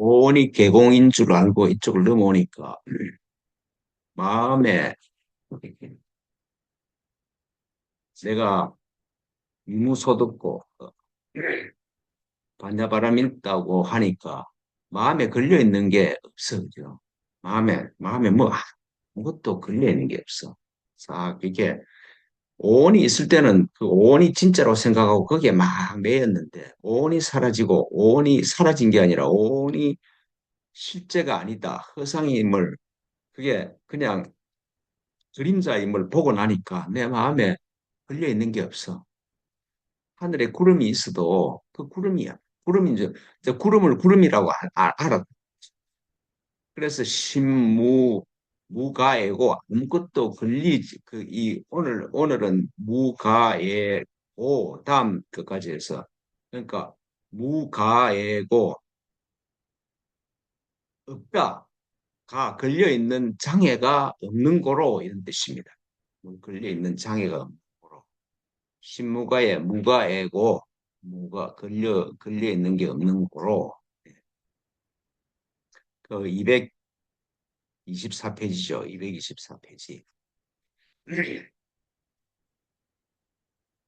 오온이 계공인 줄 알고 이쪽을 넘어오니까 마음에 내가 유무소득고 반야바람 있다고 하니까 마음에 걸려 있는 게 없어, 그죠? 마음에 뭐 아무것도 걸려 있는 게 없어. 싹 이게 오온이 있을 때는 그 오온이 진짜로 생각하고 거기에 막 매였는데 오온이 사라지고 오온이 사라진 게 아니라 오온이 실제가 아니다. 허상임을 그게 그냥 그림자임을 보고 나니까 내 마음에 걸려 있는 게 없어. 하늘에 구름이 있어도 그 구름이야. 구름이 이제 구름을 구름이라고 알아. 그래서 무가애고 아무것도 걸리지. 오늘은 무가애고 다음 것까지 해서 그러니까 무가애고 없다. 가 걸려 있는 장애가 없는 거로 이런 뜻입니다. 걸려 있는 장애가 없는 거로. 신무가에 무가애고 무가 걸려 있는 게 없는 거로 그 224페이지죠. 224페이지.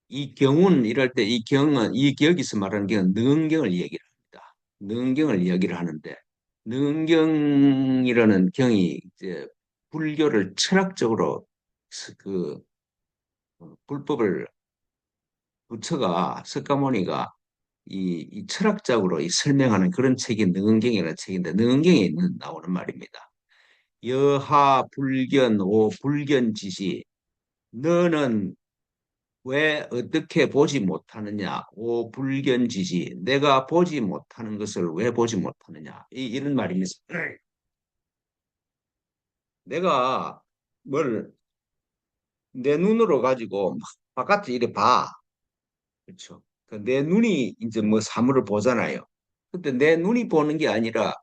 이 경운 이럴 때 이 경은 이 여기서 말하는 경은 능경을 얘기를 합니다. 능경을 얘기를 하는데 능경이라는 경이 이제 불교를 철학적으로 그 불법을 부처가 석가모니가 이 철학적으로 이 설명하는 그런 책이 능은경이라는 책인데 능은경에 있는 나오는 말입니다. 여하 불견 오 불견지시 너는 왜 어떻게 보지 못하느냐 오 불견지시 내가 보지 못하는 것을 왜 보지 못하느냐 이런 말입니다. 내가 뭘 내 눈으로 가지고 막 바깥에 이래 봐. 그렇죠. 그내 눈이 이제 뭐 사물을 보잖아요. 근데 내 눈이 보는 게 아니라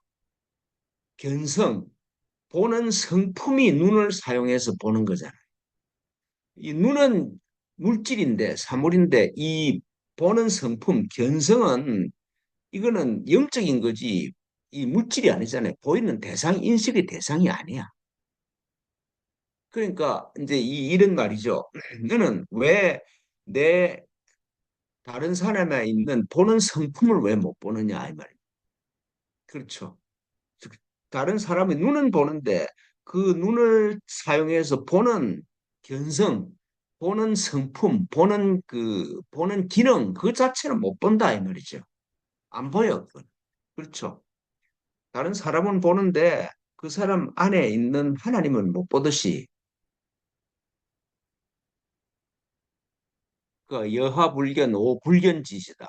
견성, 보는 성품이 눈을 사용해서 보는 거잖아요. 이 눈은 물질인데, 사물인데, 이 보는 성품, 견성은 이거는 영적인 거지, 이 물질이 아니잖아요. 보이는 대상, 인식의 대상이 아니야. 그러니까 이제 이런 말이죠. 너는 왜 내 다른 사람에 있는 보는 성품을 왜 못 보느냐, 이 말이에요. 그렇죠. 즉, 다른 사람의 눈은 보는데 그 눈을 사용해서 보는 견성, 보는 성품, 보는 기능 그 자체는 못 본다 이 말이죠. 안 보여. 그건. 그렇죠. 다른 사람은 보는데 그 사람 안에 있는 하나님은 못 보듯이 그 여하불견 오불견지시다.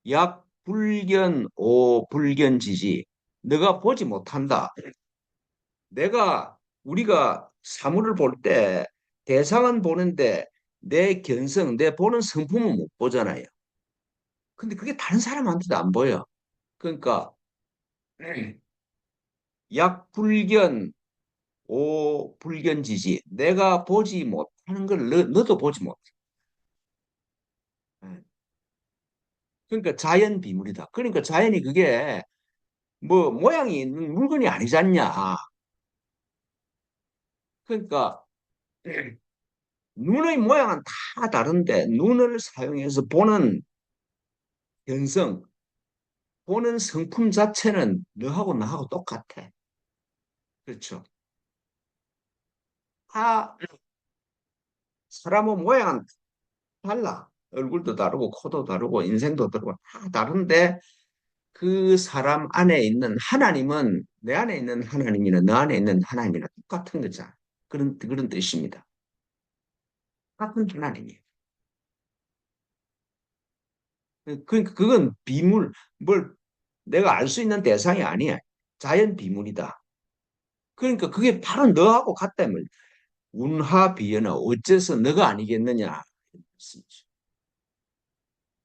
약불견 오불견지시. 내가 보지 못한다. 우리가 사물을 볼 때 대상은 보는데 내 견성, 내 보는 성품은 못 보잖아요. 근데 그게 다른 사람한테도 안 보여. 그러니까 약불견, 오불견지시. 내가 보지 못하는 걸 너도 보지 못해. 그러니까 자연 비물이다. 그러니까 자연이 그게 뭐 모양이 있는 물건이 아니잖냐. 그러니까 눈의 모양은 다 다른데 눈을 사용해서 보는 견성, 보는 성품 자체는 너하고 나하고 똑같아. 그렇죠. 다 사람의 모양은 달라. 얼굴도 다르고 코도 다르고 인생도 다르고 다 다른데 그 사람 안에 있는 하나님은 내 안에 있는 하나님이나 너 안에 있는 하나님이나 똑같은 거잖아. 그런 뜻입니다. 같은 하나님이에요. 그러니까 그건 비물, 뭘 내가 알 수 있는 대상이 아니야. 자연 비물이다. 그러니까 그게 바로 너하고 같다면 운하비연하 어째서 너가 아니겠느냐.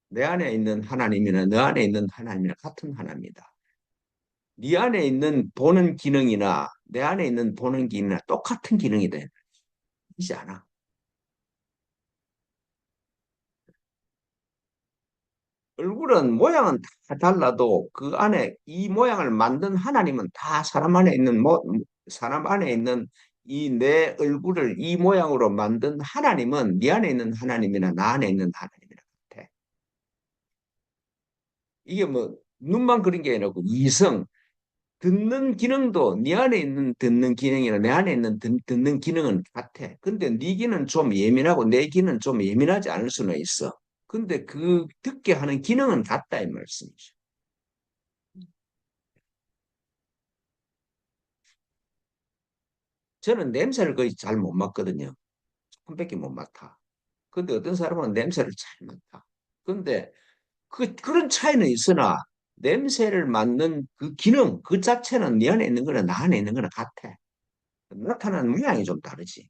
내 안에 있는 하나님이나 너 안에 있는 하나님이나 같은 하나님이다. 네 안에 있는 보는 기능이나 내 안에 있는 보는 기능이나 똑같은 기능이다. 이지 않아. 얼굴은 모양은 다 달라도 그 안에 이 모양을 만든 하나님은 다 사람 안에 있는 이 내 얼굴을 이 모양으로 만든 하나님은 네 안에 있는 하나님이나 나 안에 있는 하나님이나 같아. 이게 뭐 눈만 그린 게 아니고 이성, 듣는 기능도 네 안에 있는 듣는 기능이나 내 안에 있는 듣는 기능은 같아. 근데 네 귀는 좀 예민하고 내 귀는 좀 예민하지 않을 수는 있어. 근데 그 듣게 하는 기능은 같다 이 말씀이죠. 저는 냄새를 거의 잘 못 맡거든요. 조금밖에 못 맡아. 근데 어떤 사람은 냄새를 잘 맡아. 근데 그런 차이는 있으나 냄새를 맡는 그 기능 그 자체는 네 안에 있는 거나 나 안에 있는 거나 같아. 나타나는 모양이 좀 다르지.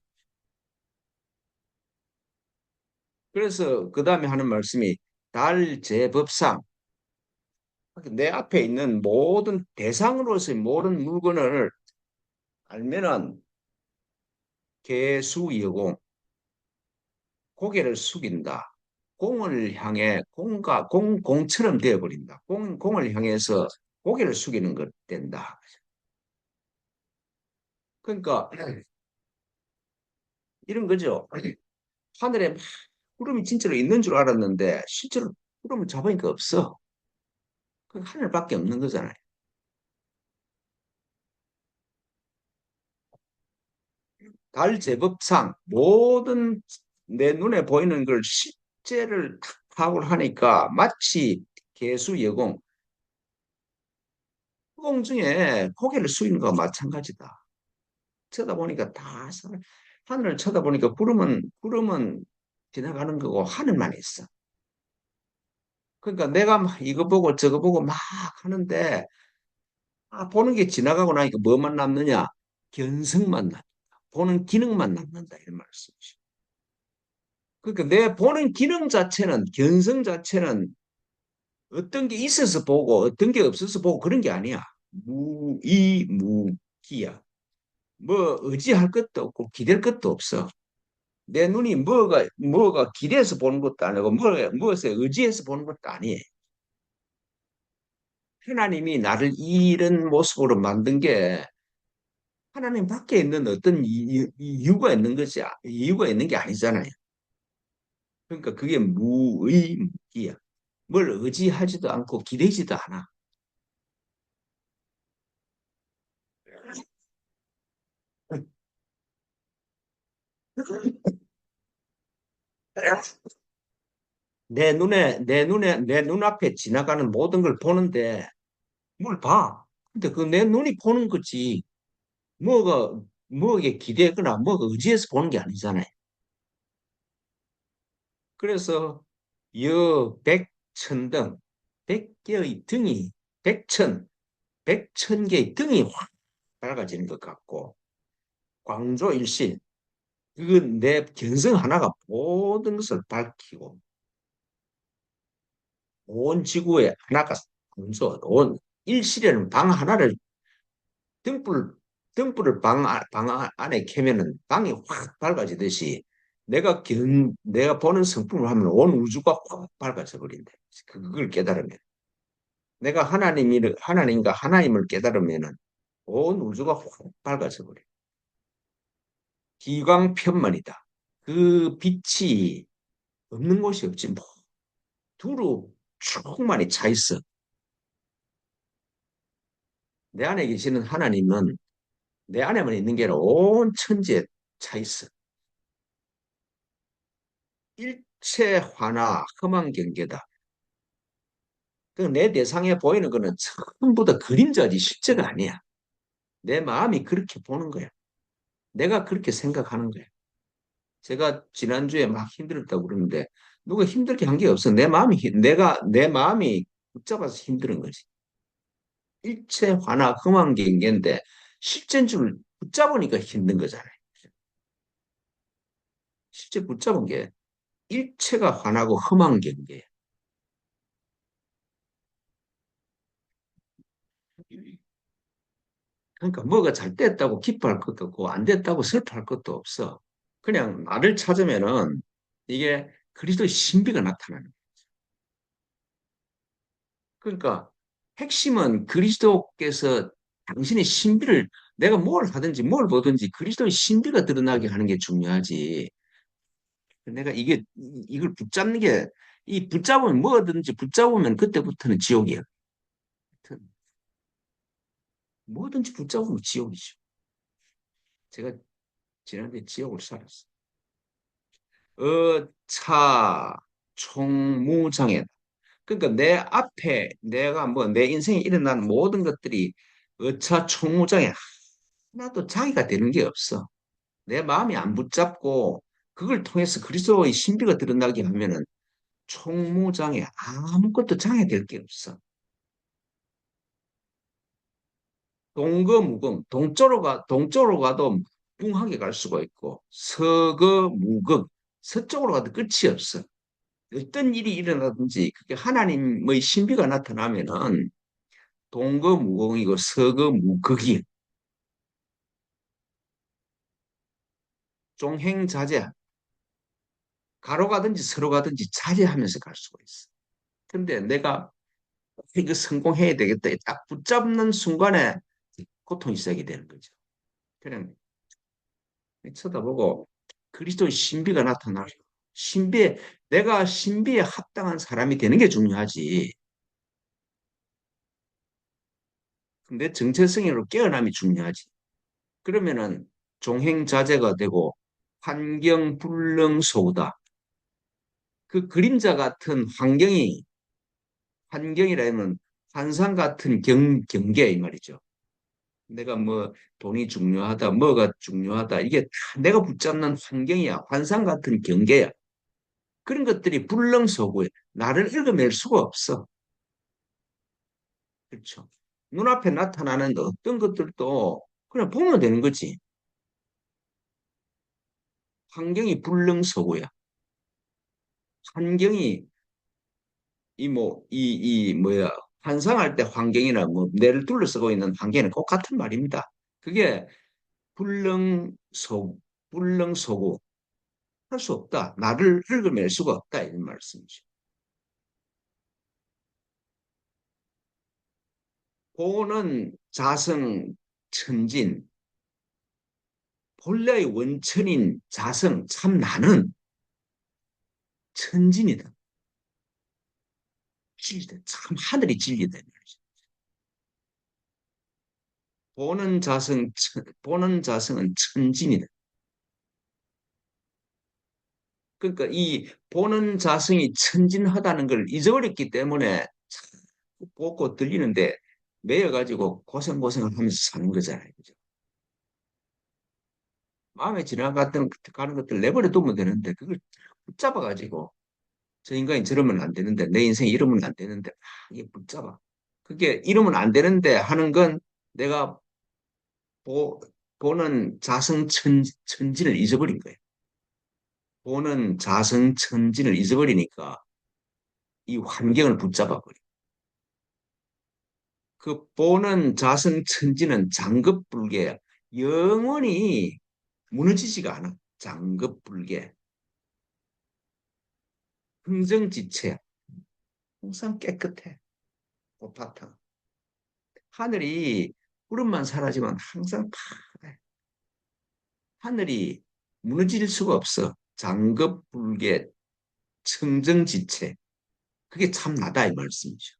그래서 그 다음에 하는 말씀이 달제법상 내 앞에 있는 모든 대상으로서의 모든 물건을 알면은 개수여공 고개를 숙인다. 공을 향해 공처럼 되어버린다. 공을 향해서 고개를 숙이는 것 된다. 그러니까 이런 거죠. 하늘에 막 구름이 진짜로 있는 줄 알았는데 실제로 구름을 잡으니까 없어. 그 하늘밖에 없는 거잖아요. 달 제법상 모든 내 눈에 보이는 걸 실제를 탁 파악을 하니까 마치 개수여공, 공 중에 고개를 숙이는 거와 마찬가지다. 쳐다보니까 하늘을 쳐다보니까 구름은 지나가는 거고 하늘만 있어. 그러니까 내가 막 이거 보고 저거 보고 막 하는데 보는 게 지나가고 나니까 뭐만 남느냐? 견성만 남는다. 보는 기능만 남는다 이런 말씀이죠. 그러니까 내 보는 기능 자체는 견성 자체는 어떤 게 있어서 보고 어떤 게 없어서 보고 그런 게 아니야. 무이무기야. 뭐 의지할 것도 없고 기댈 것도 없어. 내 눈이 뭐가 기대서 보는 것도 아니고 무엇에 의지해서 보는 것도 아니에요. 하나님이 나를 이런 모습으로 만든 게 하나님 밖에 있는 어떤 이유가 있는 것이 이유가 있는 게 아니잖아요. 그러니까 그게 무의무기야. 뭘 의지하지도 않고 기대지도 않아. 내 눈앞에 지나가는 모든 걸 보는데 뭘 봐. 근데 그 내 눈이 보는 거지. 뭐게 기대거나 뭐가 의지해서 보는 게 아니잖아요. 그래서 백천등, 백개의 등이, 백천 개의 등이 확 밝아지는 것 같고, 광조일신, 그건 내 견성 하나가 모든 것을 밝히고, 온 지구에 하나가 온 일실에는 방 하나를 등불 등불을 방 안에 켜면은 방이 확 밝아지듯이 내가 보는 성품을 하면 온 우주가 확 밝아져 버린다. 그걸 깨달으면 내가 하나님과 하나님을 깨달으면은 온 우주가 확 밝아져 버려. 기광편만이다. 그 빛이 없는 곳이 없지 뭐 두루 충만히 차 있어. 내 안에 계시는 하나님은 내 안에만 있는 게 아니라 온 천지에 차 있어. 일체 화나 험한 경계다. 그 내 대상에 보이는 거는 전부 다 그림자지 실제가 아니야. 내 마음이 그렇게 보는 거야. 내가 그렇게 생각하는 거야. 제가 지난주에 막 힘들었다고 그러는데 누가 힘들게 한 게 없어. 내 마음이 붙잡아서 힘든 거지. 일체 화나 험한 경계인데 실제인 줄 붙잡으니까 힘든 거잖아요. 실제 붙잡은 게 일체가 화나고 험한 경계야. 그러니까 뭐가 잘 됐다고 기뻐할 것도 없고 안 됐다고 슬퍼할 것도 없어. 그냥 나를 찾으면은 이게 그리스도의 신비가 나타나는 거야. 그러니까 핵심은 그리스도께서 당신의 신비를 내가 뭘 하든지 뭘 보든지 그리스도의 신비가 드러나게 하는 게 중요하지. 내가 이걸 붙잡는 게 이 붙잡으면 뭐든지 붙잡으면 그때부터는 지옥이야. 뭐든지 붙잡으면 지옥이죠. 제가 지난주에 지옥을 살았어. 차, 총무장애. 그러니까 내 앞에 내가 뭐 내 인생에 일어난 모든 것들이 어차총무장애 하나도 자기가 되는 게 없어. 내 마음이 안 붙잡고 그걸 통해서 그리스도의 신비가 드러나게 하면은 총무장애 아무것도 장애될 게 없어. 동거무금 동쪽으로 가도 뚱하게 갈 수가 있고 서거무금 서쪽으로 가도 끝이 없어. 어떤 일이 일어나든지 그게 하나님의 신비가 나타나면은 동거무공이고 서거무극이 종행자제 가로 가든지 서로 가든지 자제하면서 갈 수가 있어. 근데 내가 이거 성공해야 되겠다. 딱 붙잡는 순간에 고통이 시작이 되는 거죠. 그냥 쳐다보고 그리스도의 신비가 나타나서 신비에 내가 신비에 합당한 사람이 되는 게 중요하지. 내 정체성으로 깨어남이 중요하지. 그러면은 종행자제가 되고 환경불능소다. 그 그림자 같은 환경이라면 환상 같은 경계 이 말이죠. 내가 뭐 돈이 중요하다, 뭐가 중요하다. 이게 다 내가 붙잡는 환경이야. 환상 같은 경계야. 그런 것들이 불능소고에 나를 읽어낼 수가 없어. 그렇죠. 눈앞에 나타나는 어떤 것들도 그냥 보면 되는 거지. 환경이 불능소고야. 환경이 뭐야 환상할 때 환경이나 뭐 내를 둘러싸고 있는 환경은 꼭 같은 말입니다. 그게 불능소 불능소고 할 수 없다. 나를 긁어낼 수가 없다 이런 말씀이죠. 보는 자성 천진 본래의 원천인 자성 참 나는 천진이다. 진리다. 참 하늘이 진리다. 보는 자성은 천진이다. 그러니까 이 보는 자성이 천진하다는 걸 잊어버렸기 때문에 보고 들리는데 매여가지고 고생고생을 하면서 사는 거잖아요. 그죠? 마음에 지나갔던 가는 것들 내버려 두면 되는데 그걸 붙잡아가지고 저 인간이 저러면 안 되는데 내 인생이 이러면 안 되는데 이게 붙잡아. 그게 이러면 안 되는데 하는 건 내가 보, 보는 천진을 잊어버린 거예요. 보는 천진을 잊어버리니까 이 환경을 붙잡아버려. 그 보는 자성천지는 장급불개야. 영원히 무너지지가 않아. 장급불개. 흥정지체야. 항상 깨끗해. 꽃바탕. 하늘이 구름만 사라지면 항상 파래. 하늘이 무너질 수가 없어. 장급불개, 청정지체. 그게 참 나다 이 말씀이죠.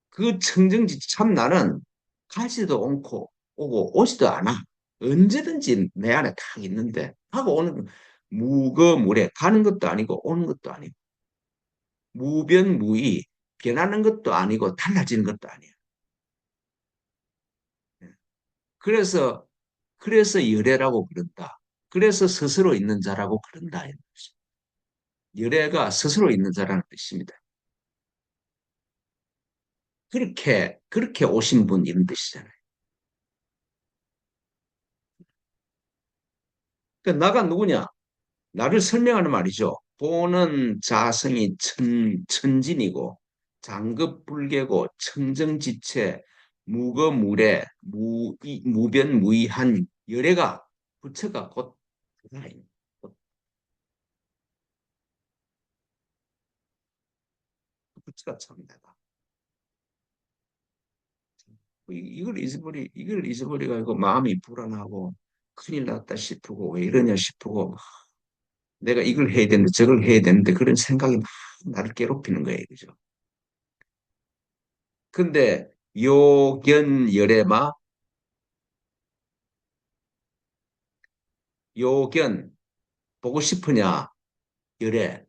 그 청정지체 참 나는 가지도 않고 오고 오지도 않아. 언제든지 내 안에 탁 있는데 하고 오는 무거무래 가는 것도 아니고 오는 것도 아니고 무변무의 변하는 것도 아니고 달라지는 것도 아니야. 그래서 열애라고 그런다. 그래서 스스로 있는 자라고 그런다. 열애가 스스로 있는 자라는 뜻입니다. 그렇게 오신 분 이런 뜻이잖아요. 그러니까 나가 누구냐? 나를 설명하는 말이죠. 보는 자성이 천진이고 장급불개고 청정지체 무거무례 무변무의한 열애가 부처가 곧 그치가 참 내가 이걸 잊어버리고 마음이 불안하고 큰일 났다 싶고 왜 이러냐 싶고 내가 이걸 해야 되는데 저걸 해야 되는데 그런 생각이 막 나를 괴롭히는 거예요. 그죠? 근데 요견열애마 요견 보고 싶으냐? 열애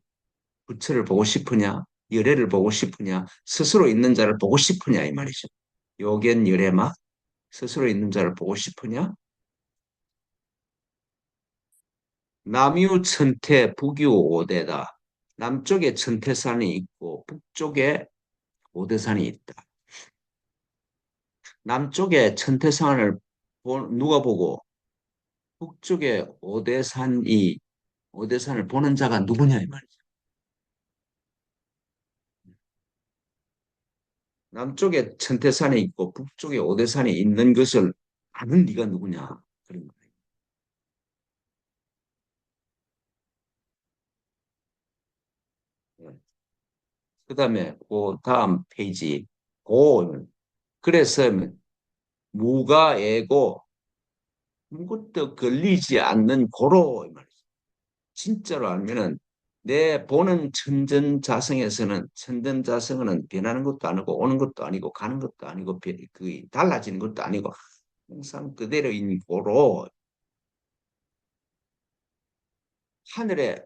부처를 보고 싶으냐? 열애를 보고 싶으냐? 스스로 있는 자를 보고 싶으냐 이 말이죠. 요견열애마 스스로 있는 자를 보고 싶으냐? 남유천태 북유오대다. 남쪽에 천태산이 있고 북쪽에 오대산이 있다. 남쪽에 천태산을 누가 보고 북쪽에 오대산을 보는 자가 누구냐 이 말이죠. 남쪽에 천태산이 있고 북쪽에 오대산이 있는 것을 아는 네가 누구냐 그런 거예요. 그다음에 그 다음 페이지 고 그래서 무가애고 아무것도 걸리지 않는 고로 이 말이죠. 진짜로 알면은 내 보는 천전자성은 변하는 것도 아니고 오는 것도 아니고 가는 것도 아니고 그 달라지는 것도 아니고 항상 그대로인 고로 하늘에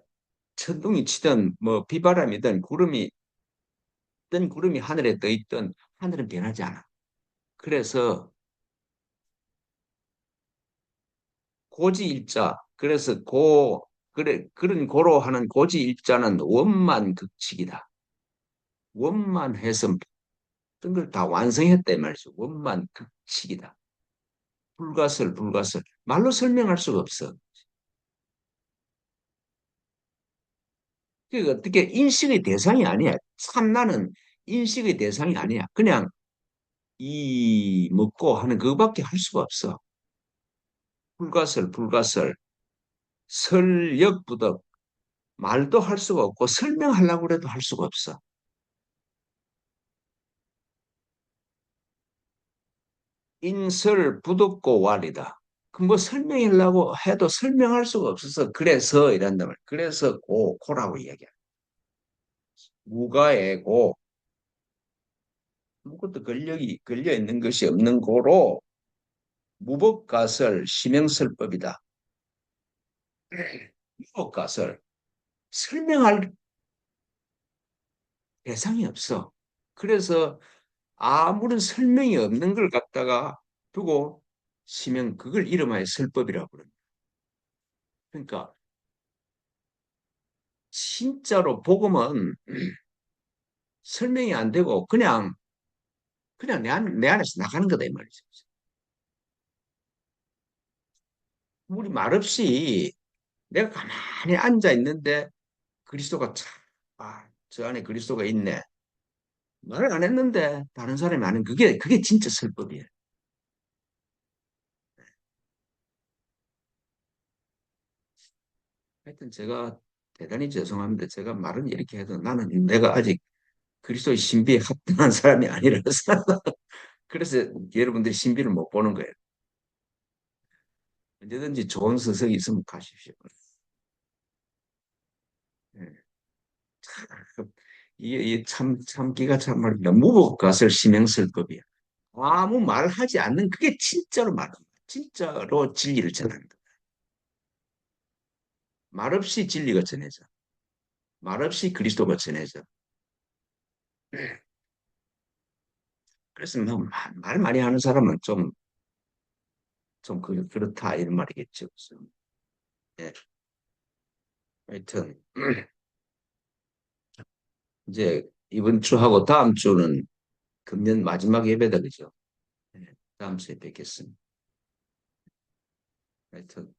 천둥이 치든 뭐 비바람이든 구름이 하늘에 떠 있든 하늘은 변하지 않아. 그래서 고지일자 그래서 그런 고로 하는 고지일자는 원만 극칙이다. 원만해서 모든 걸 다 완성했다 이 말이죠. 원만 극칙이다. 불가설. 말로 설명할 수가 없어. 그 어떻게 인식의 대상이 아니야. 참나는 인식의 대상이 아니야. 그냥 이 먹고 하는 그거밖에 할 수가 없어. 불가설. 설역부덕. 말도 할 수가 없고 설명하려고 해도 할 수가 없어. 인설 부덕고 왈이다. 그 뭐 설명하려고 해도 설명할 수가 없어서 그래서 이란단 말이야. 그래서 고라고 이야기야. 무가애고 아무것도 권력이 걸려 있는 것이 없는 고로 무법가설 심행설법이다. 무법가설 설명할 대상이 없어. 그래서 아무런 설명이 없는 걸 갖다가 두고 심행 그걸 이름하여 설법이라고 그럽니다. 그러니까 진짜로 복음은 설명이 안 되고 그냥 내 안에서 나가는 거다 이 말이죠. 우리 말없이 내가 가만히 앉아 있는데 그리스도가 참, 저 안에 그리스도가 있네. 말을 안 했는데 다른 사람이 아는 그게 진짜 설법이에요. 하여튼 제가 대단히 죄송합니다. 제가 말은 이렇게 해도 나는 내가 아직 그리스도의 신비에 합당한 사람이 아니라서 그래서 여러분들이 신비를 못 보는 거예요. 언제든지 좋은 서석이 있으면 가십시오. 예. 참, 이게 참 기가 참 말입니다. 무법가설 심행설법이야. 아무 말하지 않는 그게 진짜로 진짜로 진리를 전한다. 말없이 진리가 전해져. 말없이 그리스도가 전해져. 그래서 말 많이 하는 사람은 좀 그렇다 이런 말이겠죠. 그래서, 예. 하여튼 이제 이번 주하고 다음 주는 금년 마지막 예배다 그죠? 예. 다음 주에 뵙겠습니다. 하여튼